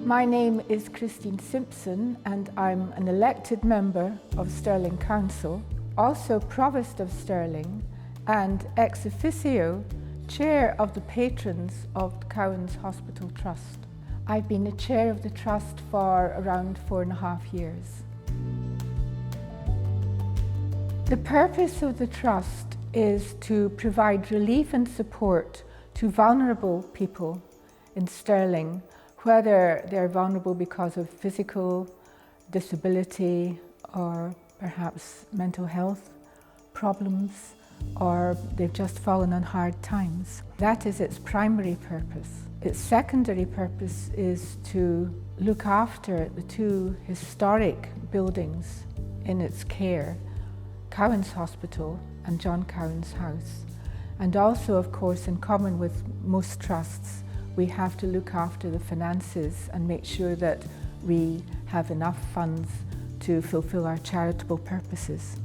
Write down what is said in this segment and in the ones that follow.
My name is Simpson and I'm an elected member of Stirling Council, also Provost of Stirling and ex officio Chair of the Patrons of Cowane's Hospital Trust. I've been the Chair of the Trust for around 4.5 years. The purpose of the Trust is to provide relief and support to vulnerable people in Stirling, whether they're vulnerable because of physical disability or perhaps mental health problems, or they've just fallen on hard times. That is its primary purpose. Its secondary purpose is to look after the two historic buildings in its care, Cowane's Hospital and John Cowane's house. And also, of course, in common with most trusts, we have to look after the finances and make sure that we have enough funds to fulfill our charitable purposes.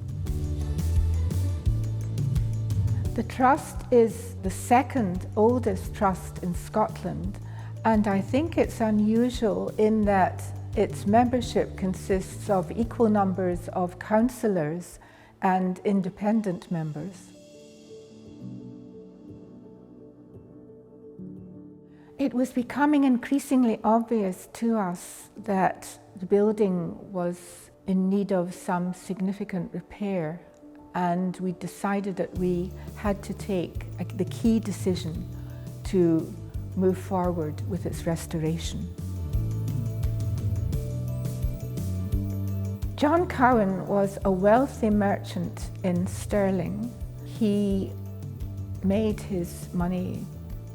The Trust is the second oldest trust in Scotland, and I think it's unusual in that its membership consists of equal numbers of councillors and independent members. It was becoming increasingly obvious to us that the building was in need of some significant repair, and we decided that we had to take the key decision to move forward with its restoration. John Cowane was a wealthy merchant in Stirling. He made his money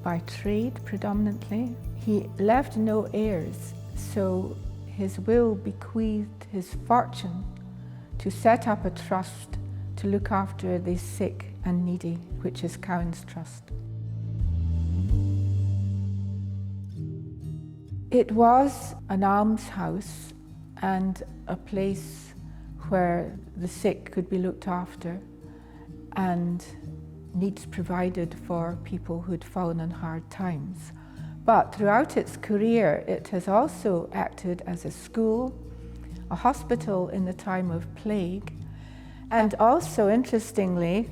by trade predominantly. He left no heirs, so his will bequeathed his fortune to set up a trust to look after the sick and needy, which is Cowane's Trust. It was an almshouse and a place where the sick could be looked after and needs provided for people who'd fallen on hard times. But throughout its career, it has also acted as a school, a hospital in the time of plague, and also, interestingly,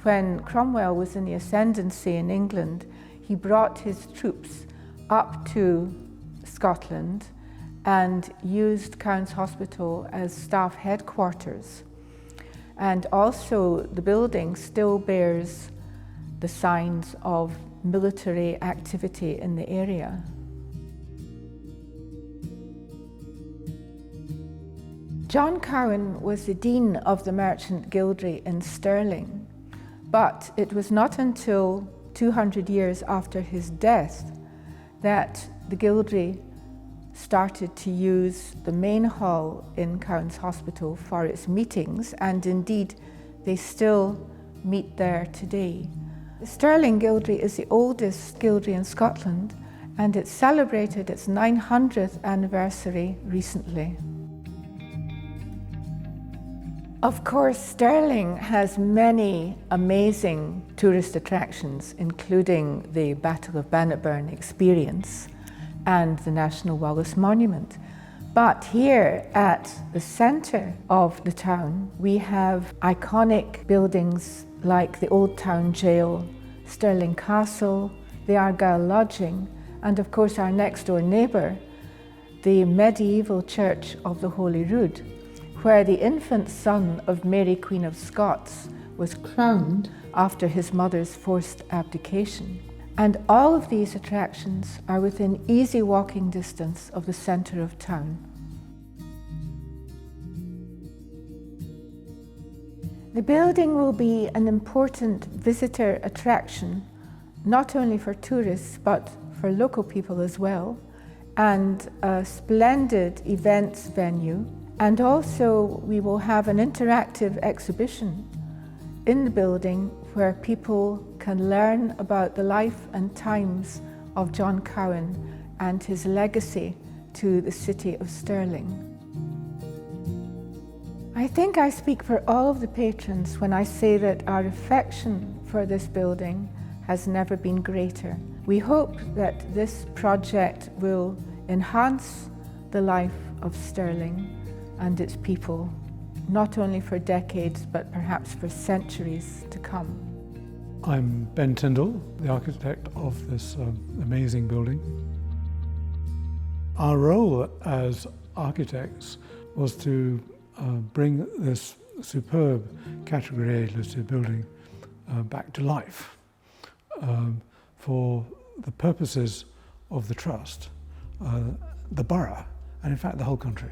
when Cromwell was in the ascendancy in England, he brought his troops up to Scotland and used Cowane's Hospital as staff headquarters. And also the building still bears the signs of military activity in the area. John Cowane was the Dean of the Merchant Gildry in Stirling, but it was not until 200 years after his death that the Gildry started to use the main hall in Cowane's Hospital for its meetings, and indeed they still meet there today. The Stirling Gildry is the oldest gildry in Scotland, and it celebrated its 900th anniversary recently. Of course, Stirling has many amazing tourist attractions, including the Battle of Bannockburn experience and the National Wallace Monument. But here at the centre of the town, we have iconic buildings like the Old Town Jail, Stirling Castle, the Argyll Lodging, and of course our next door neighbour, the medieval Church of the Holy Rood, where the infant son of Mary Queen of Scots was crowned after his mother's forced abdication. And all of these attractions are within easy walking distance of the centre of town. The building will be an important visitor attraction, not only for tourists but for local people as well, and a splendid events venue. And also we will have an interactive exhibition in the building where people can learn about the life and times of John Cowane and his legacy to the city of Stirling. I think I speak for all of the patrons when I say that our affection for this building has never been greater. We hope that this project will enhance the life of Stirling and its people, not only for decades, but perhaps for centuries to come. I'm Ben Tindall, the architect of this amazing building. Our role as architects was to bring this superb Category A listed building back to life for the purposes of the Trust, the borough, and in fact the whole country.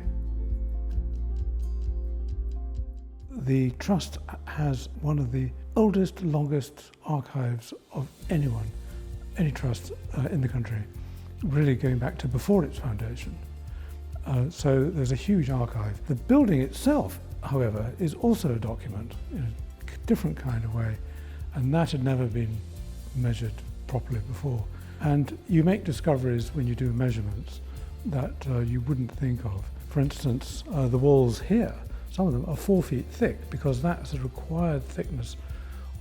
The Trust has one of the oldest, longest archives of any trust in the country, really going back to before its foundation. So there's a huge archive. The building itself, however, is also a document in a different kind of way, and that had never been measured properly before. And you make discoveries when you do measurements that you wouldn't think of. For instance, the walls here, some of them are 4 feet thick, because that's the required thickness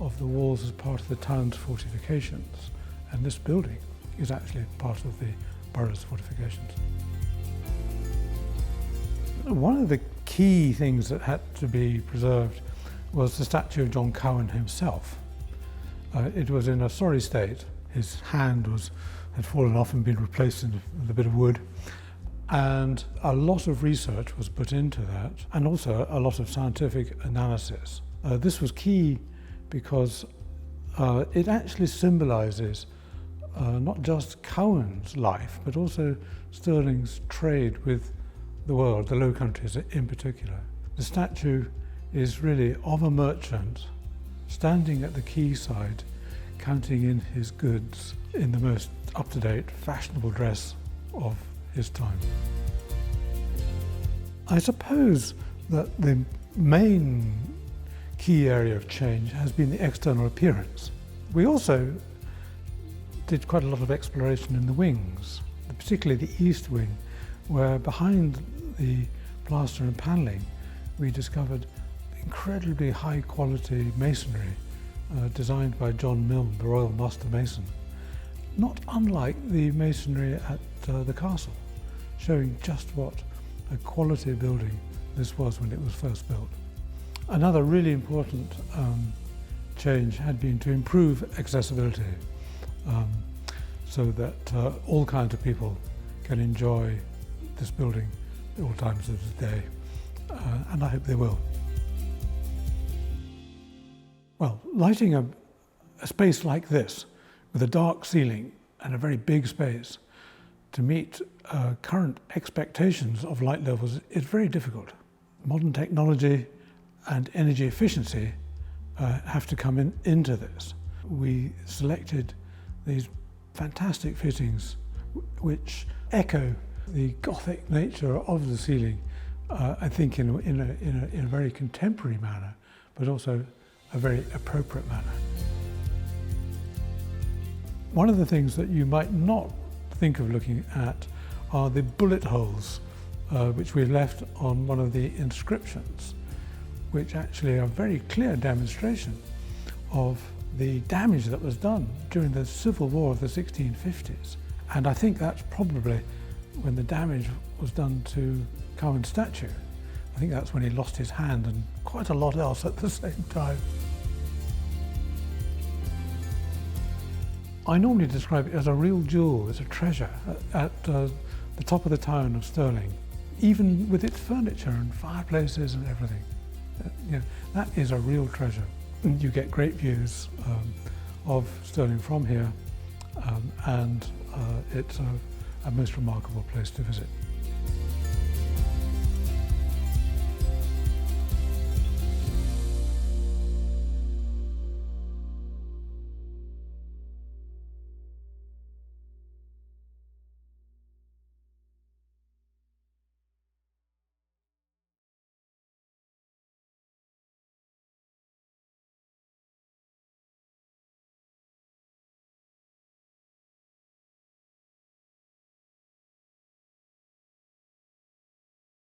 of the walls as part of the town's fortifications. And this building is actually part of the borough's fortifications. One of the key things that had to be preserved was the statue of John Cowane himself. It was in a sorry state. His hand had fallen off and been replaced with a bit of wood. And a lot of research was put into that, and also a lot of scientific analysis. This was key because it actually symbolises not just Cowane's life, but also Stirling's trade with the world, the Low Countries in particular. The statue is really of a merchant standing at the quayside, counting in his goods in the most up-to-date, fashionable dress of his time. I suppose that the main key area of change has been the external appearance. We also did quite a lot of exploration in the wings, particularly the east wing, where behind the plaster and panelling we discovered incredibly high quality masonry designed by John Milne, the Royal Master Mason, not unlike the masonry at the castle, showing just what a quality building this was when it was first built. Another really important change had been to improve accessibility so that all kinds of people can enjoy this building at all times of the day, and I hope they will. Well, lighting a space like this with a dark ceiling and a very big space to meet current expectations of light levels is very difficult. Modern technology and energy efficiency have to come into this. We selected these fantastic fittings which echo the Gothic nature of the ceiling, I think in a very contemporary manner, but also a very appropriate manner. One of the things that you might not think of looking at are the bullet holes which we left on one of the inscriptions, which actually are a very clear demonstration of the damage that was done during the Civil War of the 1650s. And I think that's probably when the damage was done to Cowane's statue. I think that's when he lost his hand and quite a lot else at the same time. I normally describe it as a real jewel, as a treasure at the top of the town of Stirling, even with its furniture and fireplaces and everything. That is a real treasure. You get great views of Stirling from here, and it's a most remarkable place to visit.